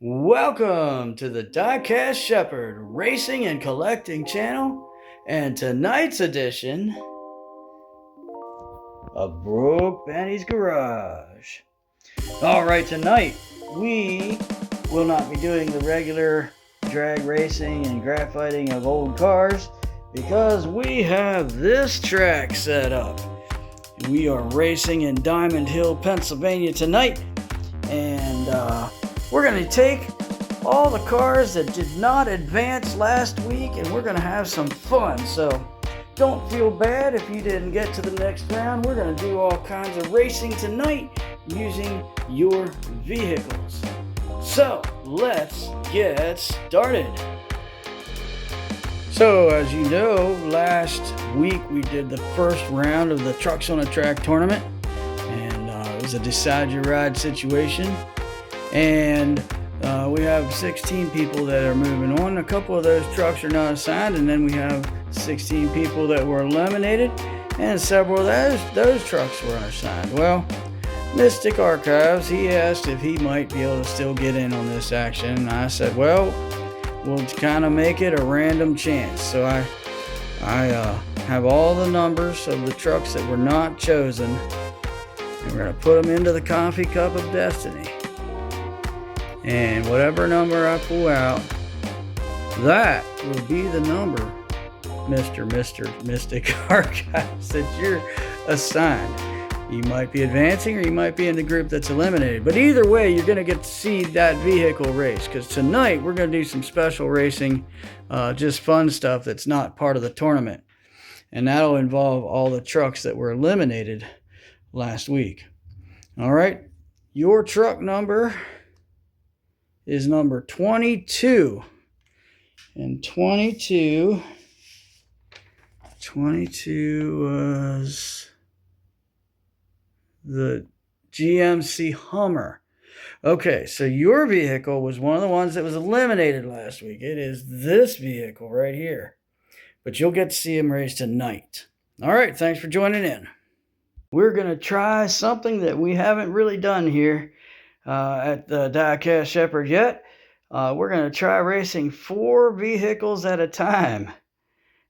Welcome to the Diecast Shepherd Racing and Collecting channel, and tonight's edition of Brokebenny'S Garage. Alright, tonight we will not be doing the regular drag racing and graphlighting of old cars because we have this track set up. We are racing in Diamond Hill, Pennsylvania tonight, and we're going to take all the cars that did not advance last week and we're going to have some fun. So don't feel bad if you didn't get to the next round. We're going to do all kinds of racing tonight using your vehicles. So let's get started. So as you know, last week we did the first round of the Trucks on a Track tournament, and it was a decide your ride situation. And we have 16 people that are moving on. A couple of those trucks are not assigned, and then we have 16 people that were eliminated, and several of those trucks were unassigned. Well, Mystic Archives, he asked if he might be able to still get in on this action, and I said, well, we'll kind of make it a random chance. So I have all the numbers of the trucks that were not chosen, and we're going to put them into the coffee cup of destiny. And whatever number I pull out, that will be the number, Mr. Mystic Archives, that you're assigned. You might be advancing or you might be in the group that's eliminated. But either way, you're going to get to see that vehicle race, because tonight we're going to do some special racing, just fun stuff that's not part of the tournament. And that'll involve all the trucks that were eliminated last week. All right, your truck number is number 22, and 22 was the GMC Hummer. Okay, so your vehicle was one of the ones that was eliminated last week. It is this vehicle right here, but you'll get to see him race tonight. All right, thanks for joining in. We're going to try something that we haven't really done here at the Diecast Shepherd yet. We're going to try racing 4 vehicles at a time.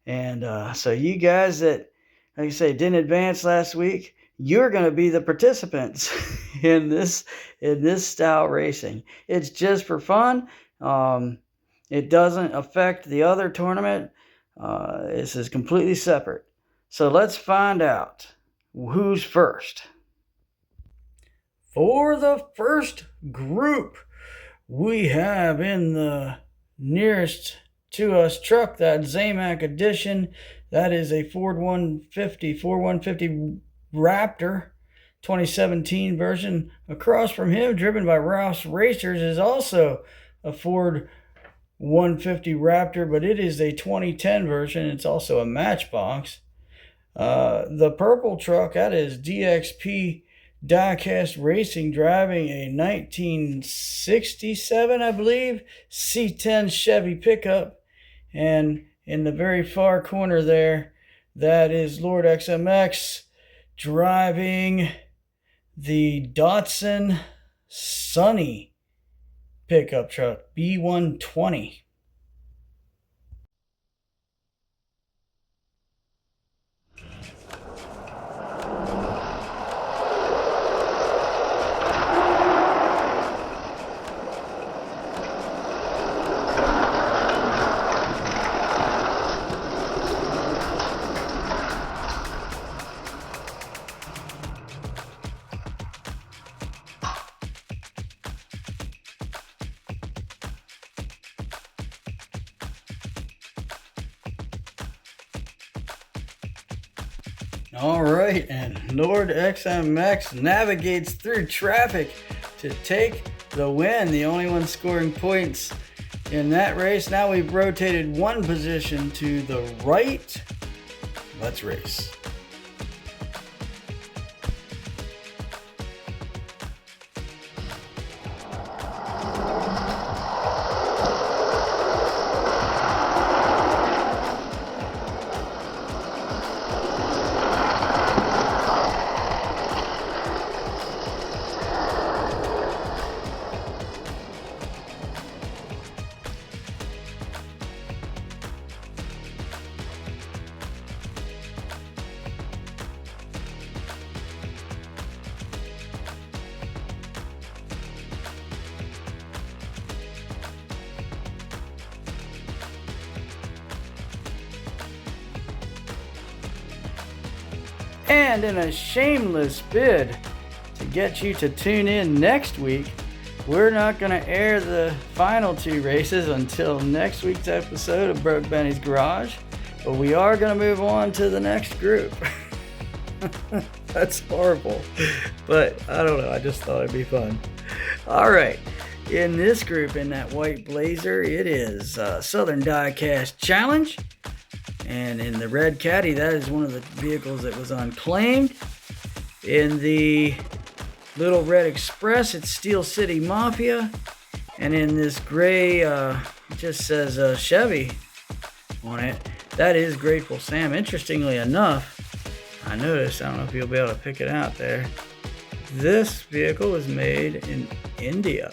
And so you guys that, like I say, didn't advance last week, you're going to be the participants in this style racing. It's just for fun. It doesn't affect the other tournament. This is completely separate. So let's find out who's first. For the first group, we have in the nearest to us truck, that Zamac edition. That is a Ford 150 Raptor 2017 version. Across from him, driven by Rouse Racers, is also a Ford 150 Raptor, but it is a 2010 version. It's also a Matchbox. The purple truck, that is DXP Diecast Racing, driving a 1967, I believe, C10 Chevy pickup. And in the very far corner there, that is Lord XMX driving the Datsun Sunny pickup truck, B120. All right, and Lord XMX navigates through traffic to take the win, the only one scoring points in that race. Now we've rotated one position to the right. Let's race. And in a shameless bid to get you to tune in next week, we're not going to air the final 2 races until next week's episode of Brokebenny'S Garage, but we are going to move on to the next group. That's horrible, but I don't know, I just thought it'd be fun. All right, in this group, in that white Blazer, it is Southern Diecast Challenge, and in the red Caddy, that is one of the vehicles that was unclaimed. In the little red Express, it's Steel City Mafia, and in this gray, it just says Chevy on it, that is Grateful Sam. Interestingly enough, I noticed, I don't know if you'll be able to pick it out there, this vehicle was made in India.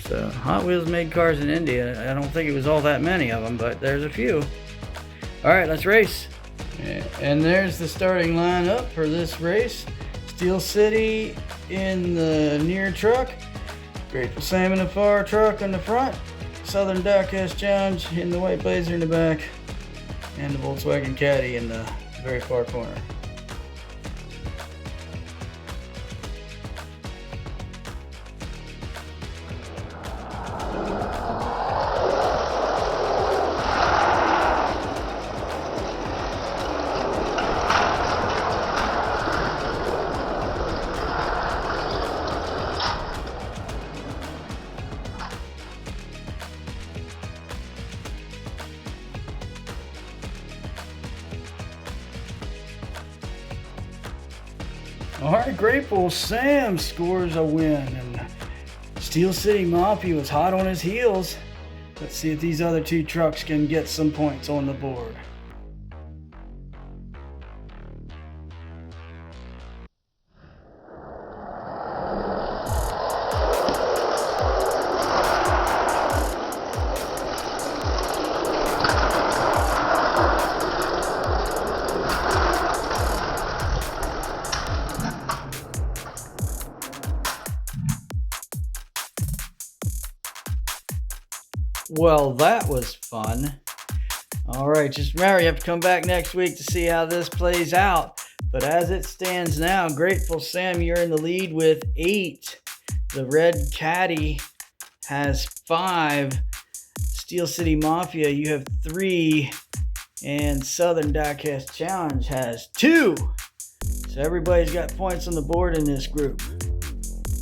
So Hot Wheels made cars in India. I don't think it was all that many of them, but there's a few. All right, let's race. And there's the starting lineup for this race. Steel City in the near truck, Grateful Sam in the far truck in the front, Southern Diecast Challenge in the white Blazer in the back, and the Volkswagen Caddy in the very far corner. All right, Grateful Sam scores a win, and Steel City Mafia was hot on his heels. Let's see if these other 2 trucks can get some points on the board. Well, that was fun. All right, just remember, you have to come back next week to see how this plays out. But as it stands now, Grateful Sam, you're in the lead with 8. The red Caddy has 5. Steel City Mafia, you have 3. And Southern Diecast Challenge has 2. So everybody's got points on the board in this group.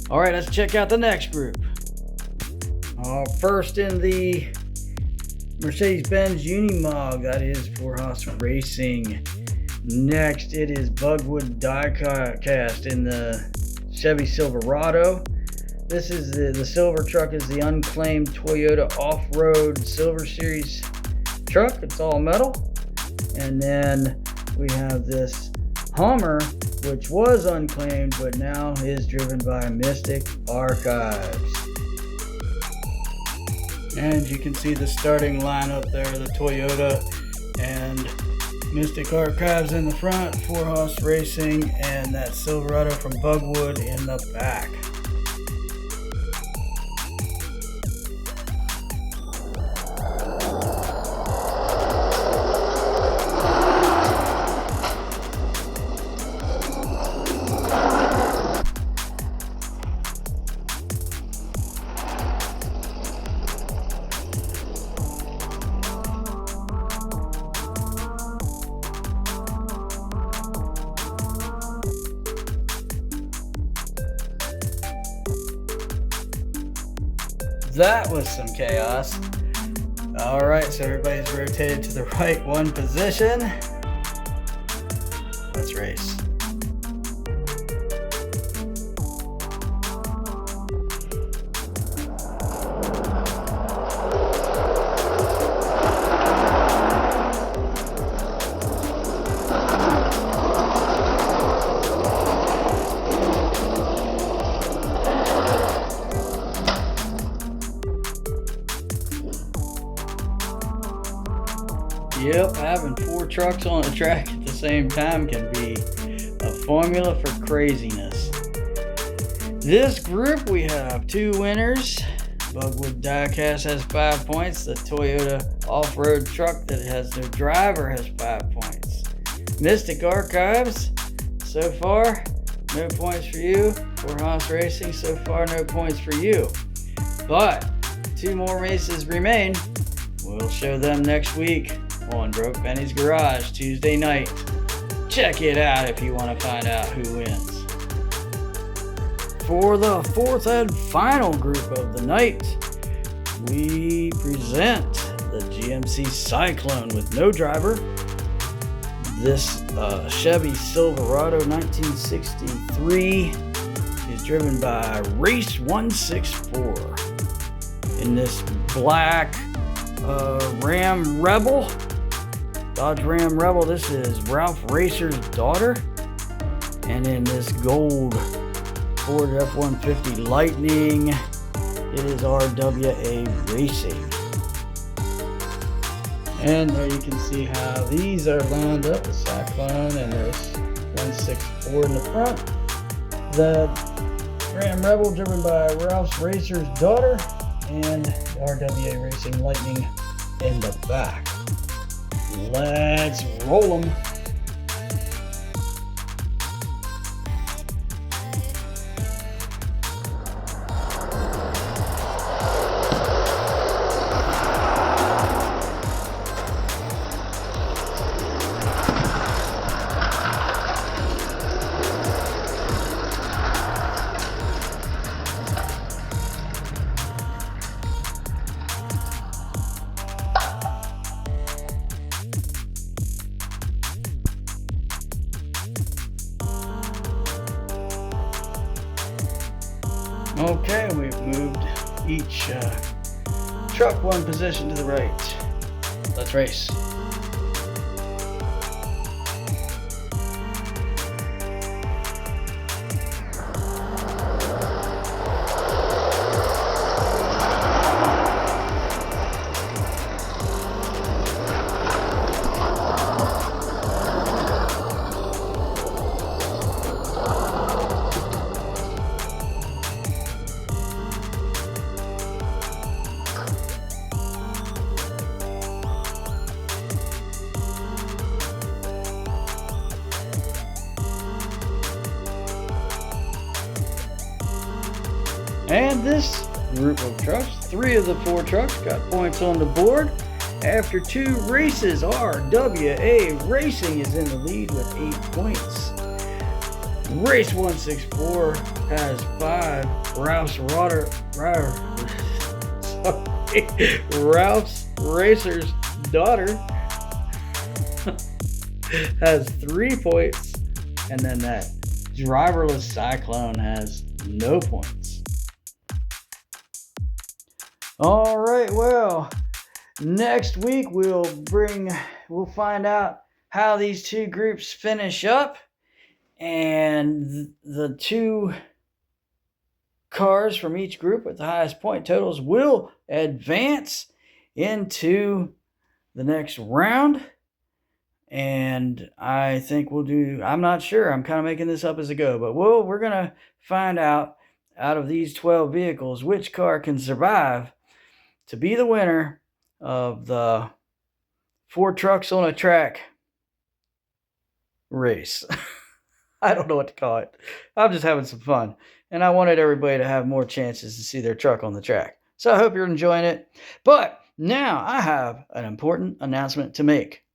All right, let's check out the next group. First in the Mercedes-Benz Unimog, that is for Haas Racing. Next, it is Bugwood Diecast in the Chevy Silverado. This is the silver truck is the unclaimed Toyota Off-Road Silver Series truck. It's all metal. And then we have this Hummer, which was unclaimed, but now is driven by Mystic Archives. And you can see the starting lineup there, the Toyota and Mystic Archives in the front, for Haas Racing, and that Silverado from Bugwood in the back. That was some chaos. All right, so everybody's rotated to the right one position. Let's race. Yep, having 4 trucks on the track at the same time can be a formula for craziness. This group, we have 2 winners. Bugwood Diecast has 5 points. The Toyota off-road truck that has no driver has 5 points. Mystic Archives, so far, no points for you. For Haas Racing, so far, no points for you. But 2 more races remain. We'll show them next week on Brokebenny'S Garage, Tuesday night. Check it out if you want to find out who wins. For the 4th and final group of the night, we present the GMC Cyclone with no driver. This Chevy Silverado 1963 is driven by Race 164 in this black Ram Rebel, Dodge Ram Rebel. This is Ralph Racer's daughter, and in this gold Ford F-150 Lightning, it is RWA Racing. And there you can see how these are lined up, the Cyclone, and there's 164 in the front. The Ram Rebel driven by Ralph Racer's daughter, and the RWA Racing Lightning in the back. Let's roll them. Okay, we've moved each truck 1 position to the right. Let's race. And this group of trucks, 3 of the 4 trucks got points on the board. After 2 races, RWA Racing is in the lead with 8 points. Race 164 has 5. Ralph's Racer's daughter has 3 points. And then that driverless Cyclone has no points. All right, well, next week we'll find out how these 2 groups finish up, and the 2 cars from each group with the highest point totals will advance into the next round. And I think I'm not sure, I'm kind of making this up as I go, but we're going to find out of these 12 vehicles which car can survive to be the winner of the 4 trucks on a track race. I don't know what to call it. I'm just having some fun. And I wanted everybody to have more chances to see their truck on the track. So I hope you're enjoying it. But now I have an important announcement to make.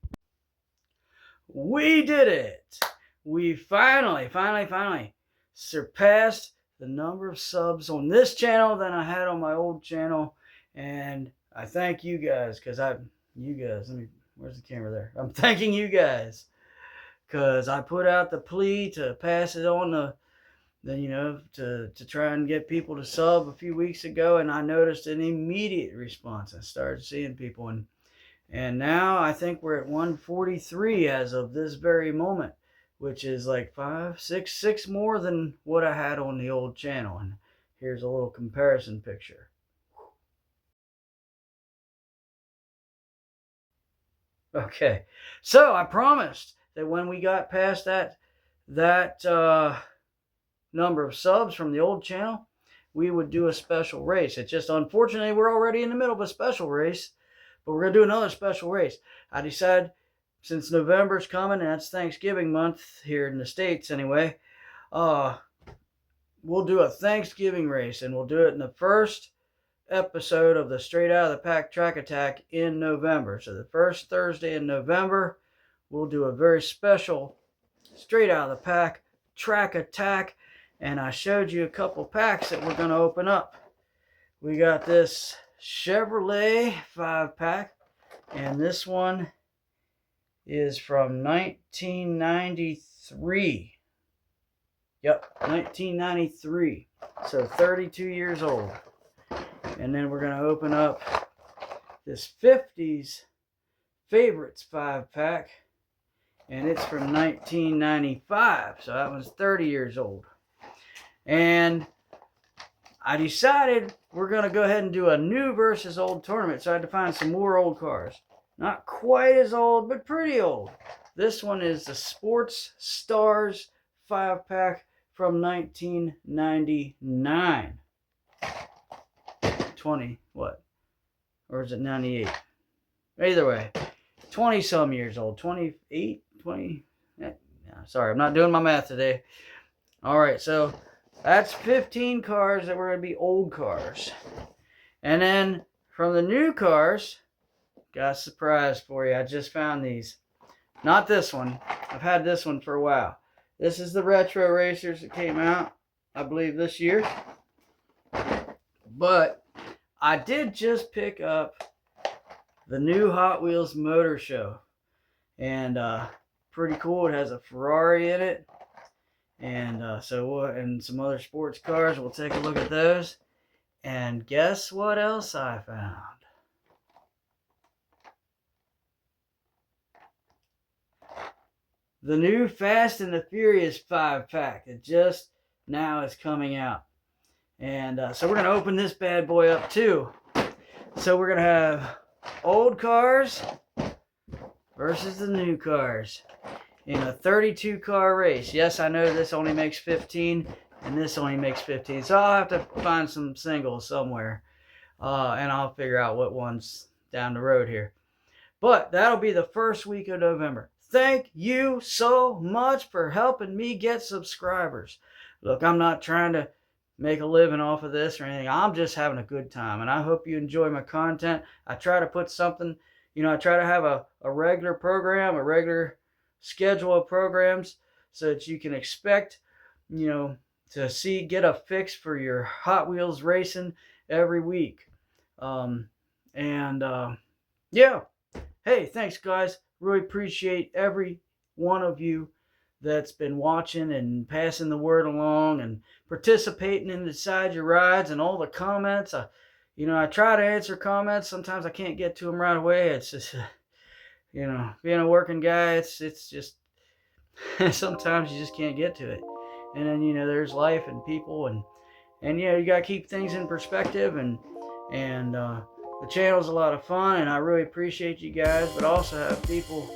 We did it! We finally surpassed the number of subs on this channel than I had on my old channel. And I thank you guys, where's the camera there? I'm thanking you guys because I put out the plea to pass it on to try and get people to sub a few weeks ago, and I noticed an immediate response. I started seeing people, and now I think we're at 143 as of this very moment, which is like 6 more than what I had on the old channel. And here's a little comparison picture. Okay, so I promised that when we got past that number of subs from the old channel, we would do a special race. It's just, unfortunately, we're already in the middle of a special race, but we're going to do another special race. I decided since November's coming, and that's Thanksgiving month here in the States anyway, we'll do a Thanksgiving race, and we'll do it in the first episode of the Straight Out of the Pack Track Attack in November. So the first Thursday in November, we'll do a very special Straight Out of the Pack Track Attack, and I showed you a couple packs that we're going to open up. We got this Chevrolet 5-pack, and this one is from 1993. Yep, 1993. So 32 years old. And then we're going to open up this 50s Favorites 5-pack. And it's from 1995. So that one's 30 years old. And I decided we're going to go ahead and do a new versus old tournament. So I had to find some more old cars. Not quite as old, but pretty old. This one is the Sports Stars 5-pack from 1999. 20, what? Or is it 98? Either way, 20-some years old. 28, 20. Sorry, I'm not doing my math today. All right, so that's 15 cars that were going to be old cars. And then from the new cars, got a surprise for you. I just found these. Not this one. I've had this one for a while. This is the Retro Racers that came out, I believe, this year. But I did just pick up the new Hot Wheels Motor Show. And pretty cool. It has a Ferrari in it. And and some other sports cars. We'll take a look at those. And guess what else I found? The new Fast and the Furious 5-pack that just now is coming out. And so we're going to open this bad boy up too. So we're going to have old cars versus the new cars in a 32 car race. Yes, I know this only makes 15 and this only makes 15. So I'll have to find some singles somewhere. And I'll figure out what one's down the road here. But that'll be the first week of November. Thank you so much for helping me get subscribers. Look, I'm not trying to make a living off of this or anything. I'm just having a good time, and I hope you enjoy my content. I try to put something, I try to have a regular program, a regular schedule of programs so that you can expect, to get a fix for your Hot Wheels racing every week. Yeah. Hey, thanks, guys. Really appreciate every one of you that's been watching and passing the word along and participating in the Side Your Rides and all the comments. I try to answer comments. Sometimes I can't get to them right away. It's just, being a working guy, it's just, sometimes you just can't get to it. And then, there's life and people and you got to keep things in perspective and the channel's a lot of fun, and I really appreciate you guys, but I also have people,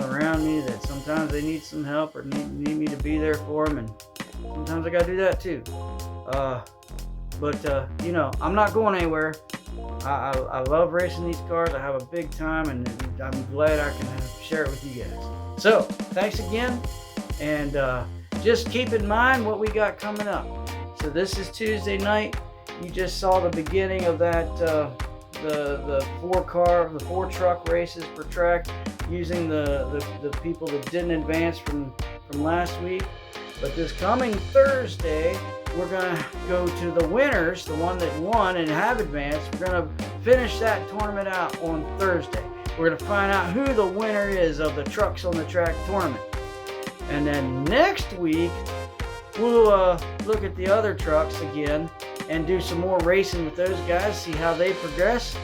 around me that sometimes they need some help or need me to be there for them, and sometimes I got to do that too. I'm not going anywhere. I love racing these cars. I have a big time, and I'm glad I can share it with you guys. So, thanks again, and just keep in mind what we got coming up. So this is Tuesday night. You just saw the beginning of that, the 4 truck races per track, using the people that didn't advance from last week. But this coming Thursday, we're going to go to the winners, the one that won and have advanced. We're going to finish that tournament out on Thursday. We're going to find out who the winner is of the Trucks on the Track tournament. And then next week, we'll look at the other trucks again and do some more racing with those guys, see how they progress.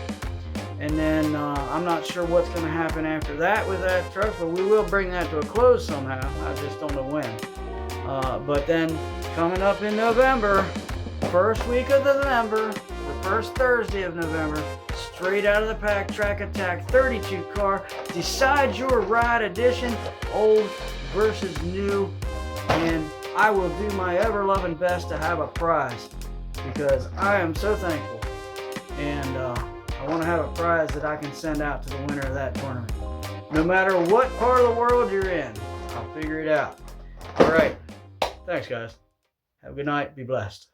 And then I'm not sure what's going to happen after that with that truck, but we will bring that to a close somehow. I just don't know when. But then coming up in November, first week of November, the first Thursday of November, Straight Out of the Pack Track Attack 32 car, Decide Your Ride edition, old versus new, and I will do my ever-loving best to have a prize, because I am so thankful, and I want to have a prize that I can send out to the winner of that tournament. No matter what part of the world you're in, I'll figure it out. All right. Thanks, guys. Have a good night. Be blessed.